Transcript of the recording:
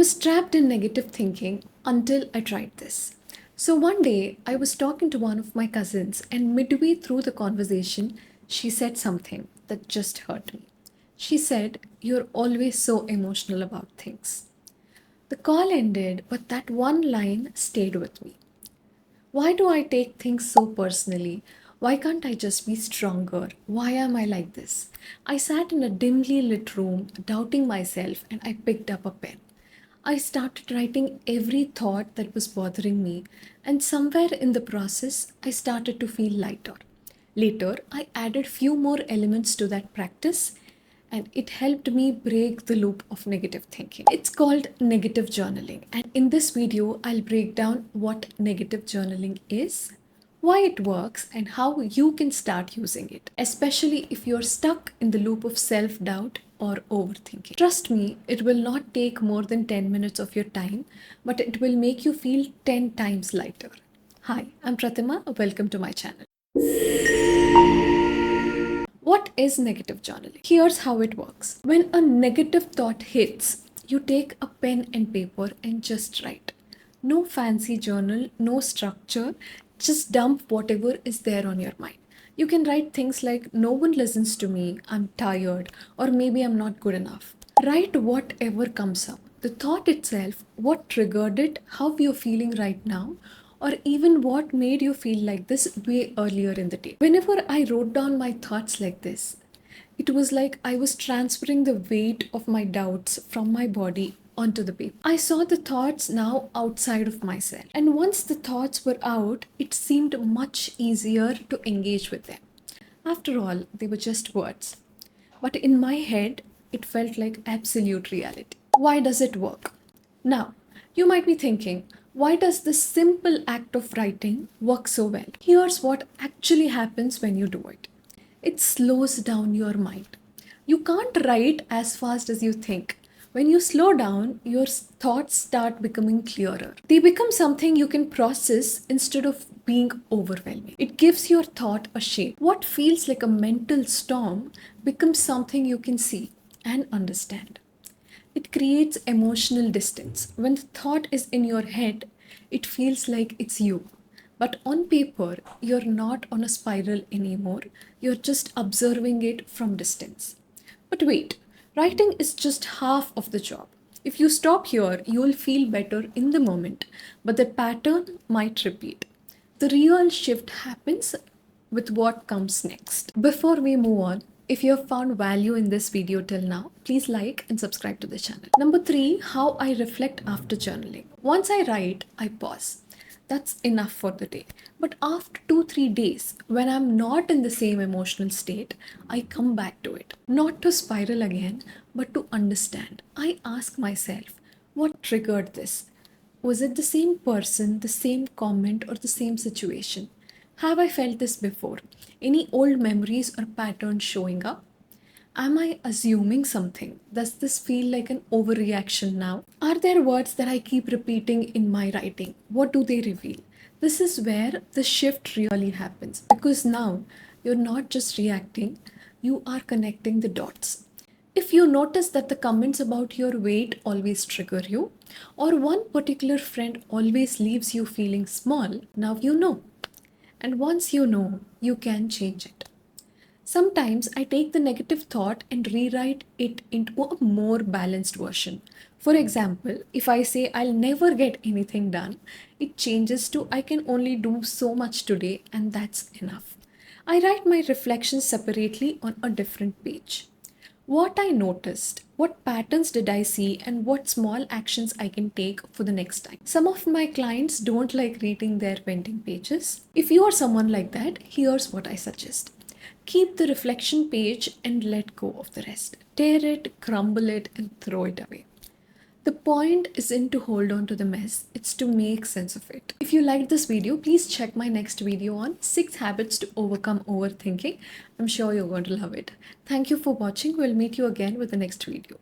was trapped in negative thinking until I tried this. So one day, I was talking to one of my cousins, and midway through the conversation, she said something that just hurt me. She said, "You're always so emotional about things." The call ended, but that one line stayed with me. Why do I take things so personally? Why can't I just be stronger? Why am I like this? I sat in a dimly lit room, doubting myself, and I picked up a pen. I started writing every thought that was bothering me, and somewhere in the process, I started to feel lighter. Later, I added few more elements to that practice, and it helped me break the loop of negative thinking. It's called negative journaling, and in this video, I'll break down what negative journaling is, why it works, and how you can start using it, especially if you're stuck in the loop of self doubt or overthinking. Trust me, it will not take more than 10 minutes of your time, but it will make you feel 10 times lighter. Hi, I'm Pratima. Welcome to my channel. What is negative journaling? Here's how it works. When a negative thought hits, you take a pen and paper and just write. No fancy journal, no structure, just dump whatever is there on your mind. You can write things like, "No one listens to me, I'm tired, or maybe I'm not good enough." Write whatever comes up. The thought itself, what triggered it, how you're feeling right now, or even what made you feel like this way earlier in the day. Whenever I wrote down my thoughts like this, it was like I was transferring the weight of my doubts from my body onto the paper. I saw the thoughts now outside of myself. And once the thoughts were out, it seemed much easier to engage with them. After all, they were just words. But in my head, it felt like absolute reality. Why does it work? Now, you might be thinking, why does this simple act of writing work so well? Here's what actually happens when you do it. It slows down your mind. You can't write as fast as you think. When you slow down, your thoughts start becoming clearer. They become something you can process instead of being overwhelming. It gives your thought a shape. What feels like a mental storm becomes something you can see and understand. It creates emotional distance. When the thought is in your head, it feels like it's you. But on paper, you're not on a spiral anymore. You're just observing it from distance. But wait, writing is just half of the job. If you stop here, you'll feel better in the moment, but the pattern might repeat. The real shift happens with what comes next. Before we move on, if you have found value in this video till now, please like and subscribe to the channel. Number 3, how I reflect after journaling. Once I write, I pause. That's enough for the day. But after 2-3 days, when I'm not in the same emotional state, I come back to it. Not to spiral again, but to understand. I ask myself, what triggered this? Was it the same person, the same comment, or the same situation? Have I felt this before? Any old memories or patterns showing up? Am I assuming something? Does this feel like an overreaction now? Are there words that I keep repeating in my writing? What do they reveal? This is where the shift really happens, because now you're not just reacting, you are connecting the dots. If you notice that the comments about your weight always trigger you, or one particular friend always leaves you feeling small, now you know. And once you know, you can change it. Sometimes I take the negative thought and rewrite it into a more balanced version. For example, if I say I'll never get anything done, it changes to I can only do so much today and that's enough. I write my reflections separately on a different page. What I noticed, what patterns did I see, and what small actions I can take for the next time. Some of my clients don't like reading their venting pages. If you are someone like that, here's what I suggest. Keep the reflection page and let go of the rest. Tear it, crumble it, and throw it away. The point isn't to hold on to the mess, it's to make sense of it. If you liked this video, please check my next video on 6 habits to overcome overthinking. I'm sure you're going to love it. Thank you for watching. We'll meet you again with the next video.